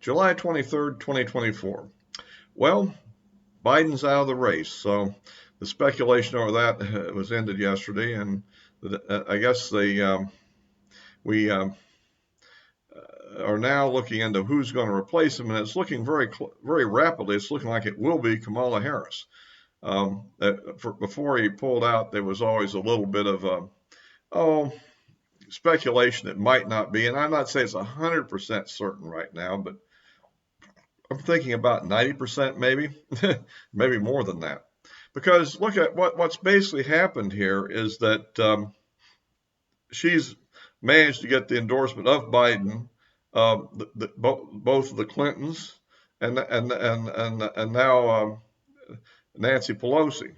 July 23rd, 2024. Well, Biden's out of the race, so the speculation over that was ended yesterday, and I guess we are now looking into who's going to replace him, and it's looking very rapidly. It's looking like it will be Kamala Harris. Before he pulled out, there was always a little bit of speculation it might not be, and I'm not saying it's 100% certain right now, but I'm thinking about 90% maybe, maybe more than that. Because look at what's basically happened here is that she's managed to get the endorsement of Biden, both of the Clintons and now Nancy Pelosi,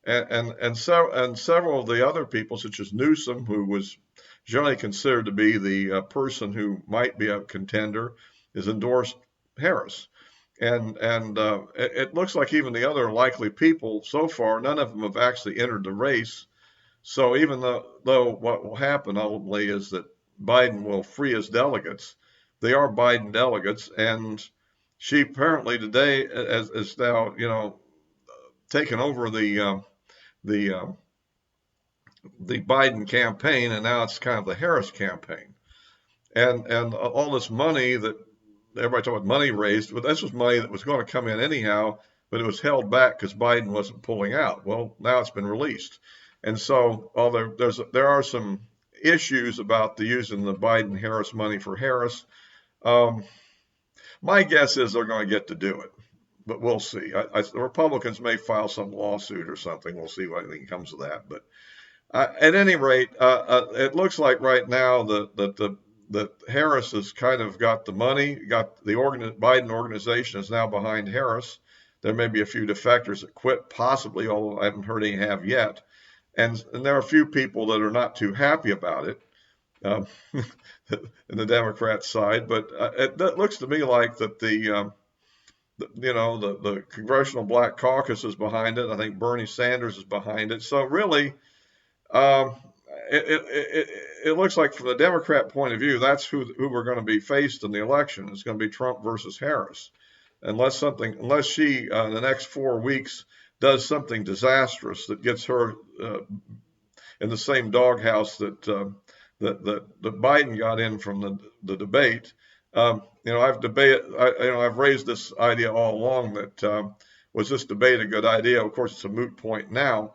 and several of the other people, such as Newsom, who was generally considered to be the person who might be a contender, is endorsed Harris. And it looks like even the other likely people so far, none of them have actually entered the race. So even though what will happen ultimately is that Biden will free his delegates, they are Biden delegates, and she apparently today is now taken over the Biden campaign, and now it's kind of the Harris campaign, and all this money that everybody talking about money raised, but this was money that was going to come in anyhow, but it was held back because Biden wasn't pulling out. Well, now it's been released. And so there are some issues about the using the Biden-Harris money for Harris. My guess is they're going to get to do it, but we'll see. The Republicans may file some lawsuit or something. We'll see what comes of that. But at any rate, it looks like right now that Harris has kind of got the money, got the Biden organization is now behind Harris. There may be a few defectors that quit, possibly, although I haven't heard any have yet. And there are a few people that are not too happy about it in the Democrat side. But it looks to me like that the Congressional Black Caucus is behind it. I think Bernie Sanders is behind it. So really, it looks like from the Democrat point of view, that's who we're going to be faced in the election. It's going to be Trump versus Harris, unless she in the next 4 weeks does something disastrous that gets her in the same doghouse that Biden got in from the debate. I've raised this idea all along that was this debate a good idea? Of course, it's a moot point now.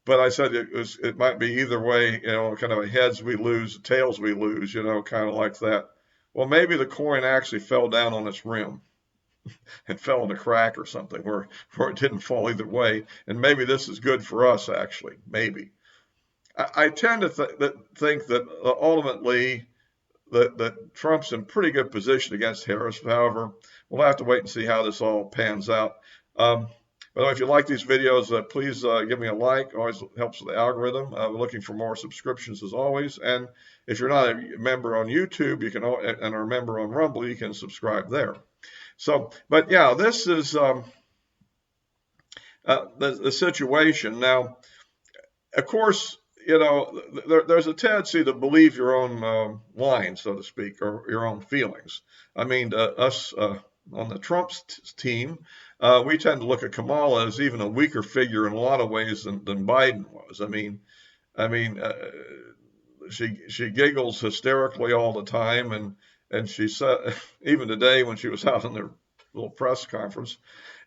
But I said it might be either way, kind of a heads we lose, tails we lose, kind of like that. Well, maybe the coin actually fell down on its rim and fell in a crack or something where it didn't fall either way. And maybe this is good for us, actually, maybe. I tend to think that ultimately that Trump's in pretty good position against Harris. However, we'll have to wait and see how this all pans out. By the way, if you like these videos, please give me a like. Always helps with the algorithm. We're looking for more subscriptions as always. And if you're not a member on YouTube, you can, and are a member on Rumble, you can subscribe there. So, but yeah, this is the situation. Now, of course, there's a tendency to believe your own line, so to speak, or your own feelings. I mean, us on the Trump's team, we tend to look at Kamala as even a weaker figure in a lot of ways than Biden was. I mean, she giggles hysterically all the time, and she said even today when she was out in their little press conference,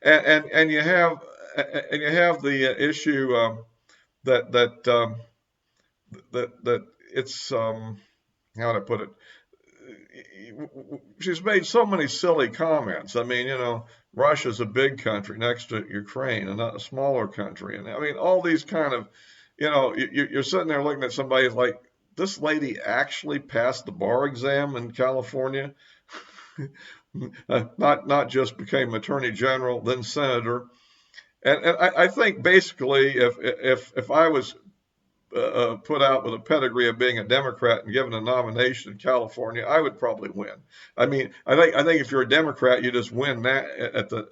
and you have the issue that it's how to put it. She's made so many silly comments. I mean, Russia's a big country next to Ukraine and not a smaller country. And I mean, all these kind of, you're sitting there looking at somebody like, this lady actually passed the bar exam in California, not just became attorney general, then senator. And I think basically if I was put out with a pedigree of being a Democrat and given a nomination in California, I would probably win. I mean, I think if you're a Democrat, you just win that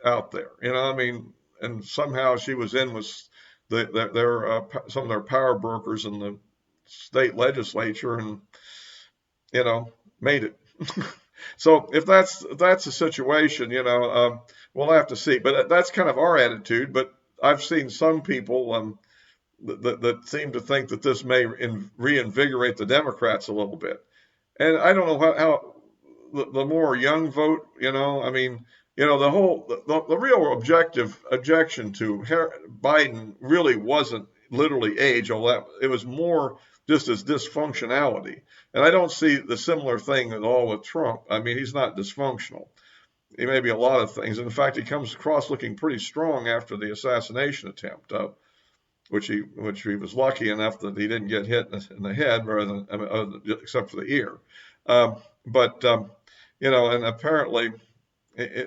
out there. I mean, and somehow she was in with some of their power brokers in the state legislature, and made it. So if that's the situation, we'll have to see. But that's kind of our attitude. But I've seen some people that seem to think that this may reinvigorate the Democrats a little bit. And I don't know how the more young vote, I mean, the real objection to Biden really wasn't literally age, although it was more just his dysfunctionality. And I don't see the similar thing at all with Trump. I mean, he's not dysfunctional. He may be a lot of things. In fact, he comes across looking pretty strong after the assassination attempt, which he was lucky enough that he didn't get hit in the head, rather than except for the ear. But and apparently,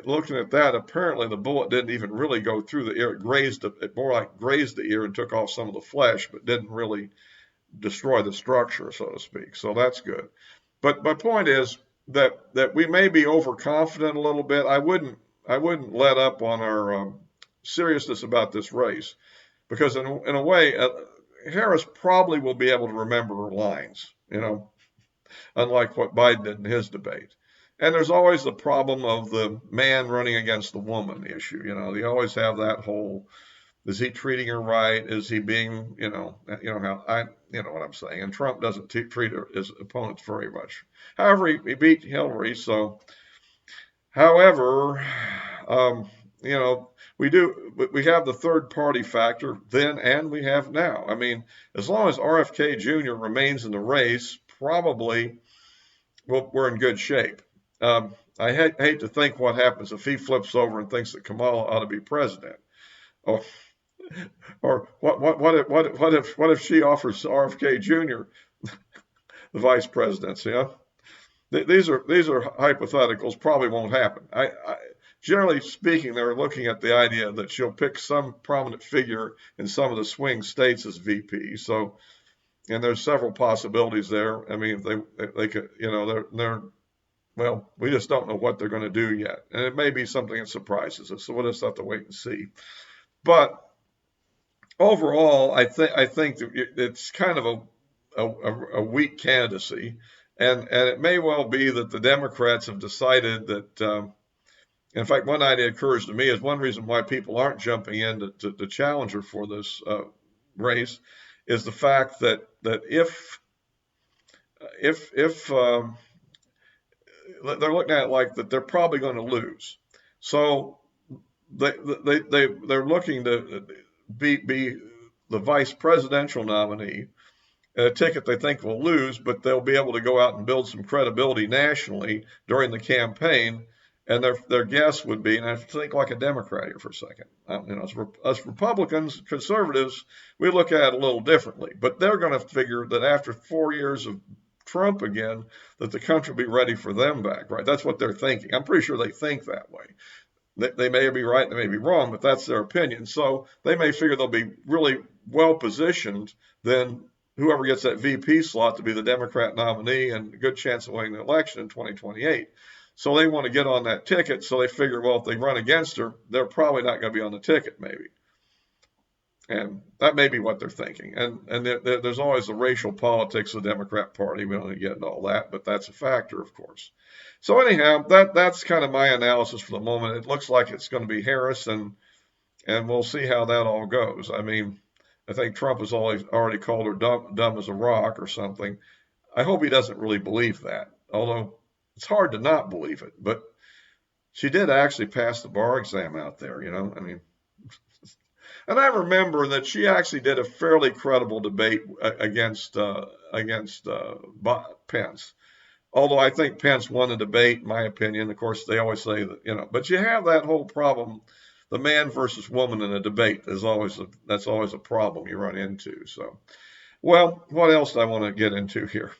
looking at that, apparently the bullet didn't even really go through the ear. It more like grazed the ear and took off some of the flesh, but didn't really destroy the structure, so to speak. So that's good. But my point is that we may be overconfident a little bit. I wouldn't let up on our seriousness about this race, because in a way, Harris probably will be able to remember her lines, unlike what Biden did in his debate. And there's always the problem of the man running against the woman issue. They always have that whole, is he treating her right? Is he being, what I'm saying. And Trump doesn't treat his opponents very much. However, he beat Hillary. So, however, we have the third party factor then, and we have now. I mean, as long as RFK Jr. remains in the race, probably we're in good shape. I hate to think what happens if he flips over and thinks that Kamala ought to be president. Or what if she offers RFK Jr. the vice presidency? These are hypotheticals. Probably won't happen. Generally speaking, they're looking at the idea that she'll pick some prominent figure in some of the swing states as VP. So, and there's several possibilities there. I mean, if they could, they're well, we just don't know what they're going to do yet, and it may be something that surprises us. So we'll just have to wait and see. But overall, I think it's kind of a weak candidacy, and it may well be that the Democrats have decided that. In fact, one idea occurs to me is one reason why people aren't jumping in to challenge her for this race is the fact that if they're looking at it like that, they're probably going to lose. So they're looking to be the vice presidential nominee, a ticket they think will lose, but they'll be able to go out and build some credibility nationally during the campaign. And their guess would be, and I think like a Democrat here for a second, as Republicans, conservatives, we look at it a little differently. But they're going to figure that after 4 years of Trump again, that the country will be ready for them back, right? That's what they're thinking. I'm pretty sure they think that way. They may be right, they may be wrong, but that's their opinion. So they may figure they'll be really well positioned then whoever gets that VP slot to be the Democrat nominee and a good chance of winning the election in 2028. So they want to get on that ticket. So they figure, well, if they run against her, they're probably not going to be on the ticket, maybe. And that may be what they're thinking. And there's always the racial politics of the Democrat Party. We don't get into all that, but that's a factor, of course. So anyhow, that's kind of my analysis for the moment. It looks like it's going to be Harris, and we'll see how that all goes. I mean, I think Trump has already called her dumb as a rock or something. I hope he doesn't really believe that, although it's hard to not believe it. But she did actually pass the bar exam out there, I mean. And I remember that she actually did a fairly credible debate against Pence. Although I think Pence won the debate, in my opinion. Of course, they always say that, but you have that whole problem, the man versus woman in a debate. That's always a problem you run into. So, well, what else do I want to get into here?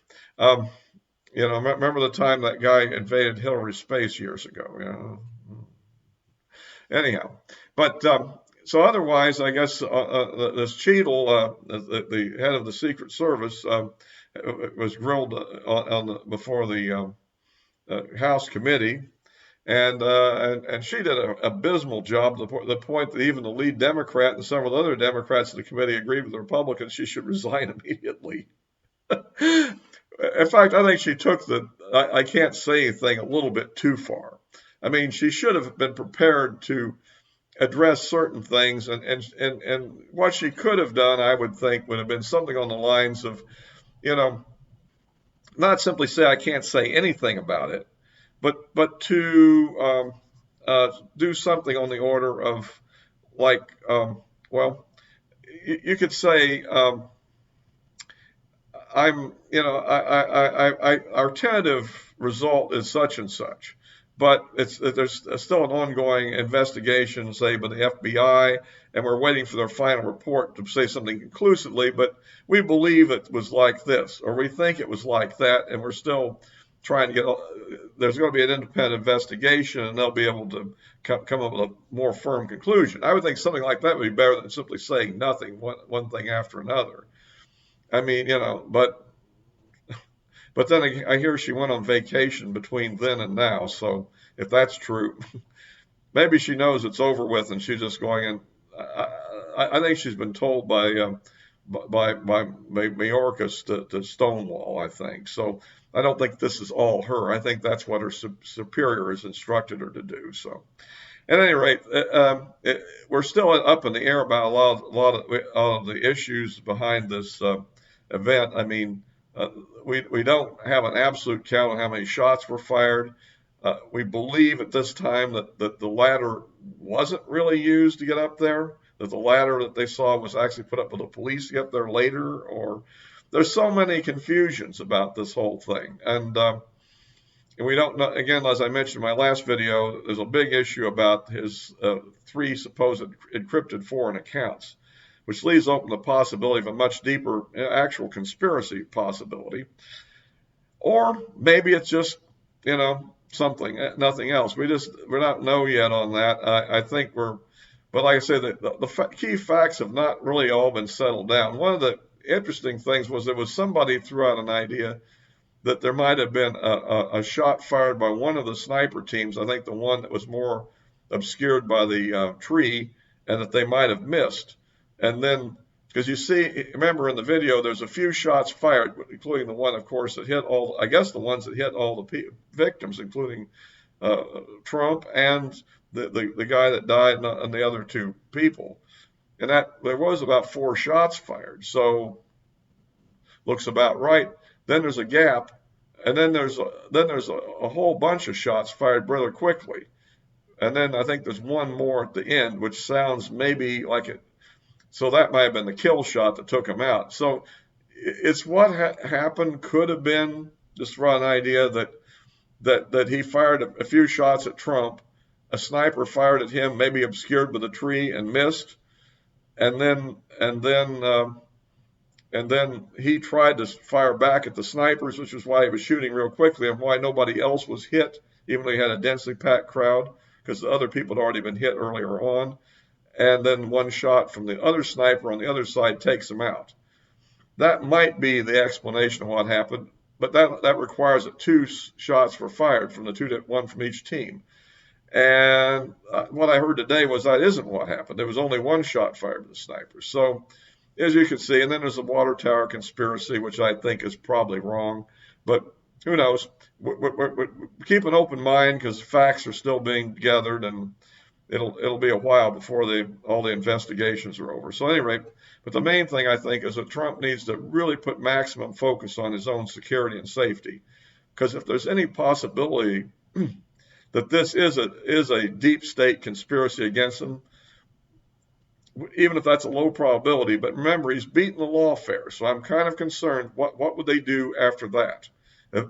Remember the time that guy invaded Hillary's space years ago? Anyhow, but so otherwise, I guess this Cheatle, the head of the Secret Service, was grilled before the House committee, and she did an abysmal job. The point that even the lead Democrat and several other Democrats in the committee agreed with the Republicans she should resign immediately. In fact, I think she took I can't say anything a little bit too far. I mean, she should have been prepared to address certain things, and what she could have done, I would think, would have been something on the lines of, you know, not simply say I can't say anything about it, but to do something on the order of like, well, you could say, our tentative result is such and such, but there's still an ongoing investigation, say by the FBI, and we're waiting for their final report to say something conclusively. But we believe it was like this, or we think it was like that, and we're still trying to get. There's going to be an independent investigation, and they'll be able to come up with a more firm conclusion. I would think something like that would be better than simply saying nothing, one thing after another. I mean, but then I hear she went on vacation between then and now. So if that's true, maybe she knows it's over with and she's just going in. I think she's been told by Mayorkas to stonewall, I think. So I don't think this is all her. I think that's what her superior has instructed her to do. So at any rate, we're still up in the air about a lot of the issues behind this event. I mean, we don't have an absolute count on how many shots were fired. We believe at this time that the ladder wasn't really used to get up there, that the ladder that they saw was actually put up with the police to get there later, or there's so many confusions about this whole thing. And we don't know, again, as I mentioned in my last video, there's a big issue about his 3 supposed encrypted foreign accounts, which leaves open the possibility of a much deeper actual conspiracy possibility. Or maybe it's just, something, nothing else. We don't know yet on that. I think but like I said, the key facts have not really all been settled down. One of the interesting things was there was somebody threw out an idea that there might have been a shot fired by one of the sniper teams, I think the one that was more obscured by the tree, and that they might have missed. And then, because you see, remember in the video, there's a few shots fired, including the one, of course, that hit the ones that hit all the victims, including Trump and the guy that died and the other 2 people. And that there was about 4 shots fired. So looks about right. Then there's a gap, and then there's a whole bunch of shots fired rather quickly. And then I think there's one more at the end, which sounds maybe like it. So that might have been the kill shot that took him out. So it's what happened could have been, just for an idea, that he fired a few shots at Trump, a sniper fired at him, maybe obscured by the tree and missed, and then he tried to fire back at the snipers, which is why he was shooting real quickly and why nobody else was hit, even though he had a densely packed crowd, because the other people had already been hit earlier on. And then one shot from the other sniper on the other side takes him out. That might be the explanation of what happened, but that requires that 2 shots were fired from one from each team. And what I heard today was that isn't what happened. There was only 1 shot fired by the snipers. So as you can see, and then there's the water tower conspiracy, which I think is probably wrong, but who knows? We keep an open mind because facts are still being gathered, and it'll be a while before all the investigations are over. So anyway, but the main thing I think is that Trump needs to really put maximum focus on his own security and safety, because if there's any possibility that this is a deep state conspiracy against him, even if that's a low probability, but remember, he's beaten the lawfare, so I'm kind of concerned what would they do after that?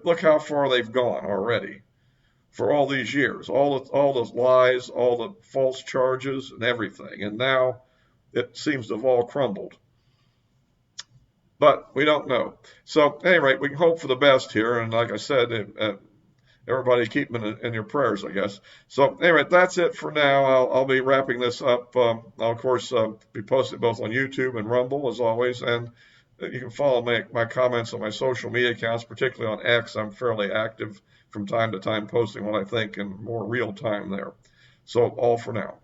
Look how far they've gone already for all these years, all those lies, all the false charges and everything, and now it seems to have all crumbled. But we don't know. So at any rate, we can hope for the best here, and like I said, everybody keep them in your prayers, I guess. So anyway, that's it for now. I'll be wrapping this up. I'll, of course, be posted both on YouTube and Rumble, as always. And you can follow my comments on my social media accounts, particularly on X. I'm fairly active from time to time, posting what I think in more real time there. So all for now.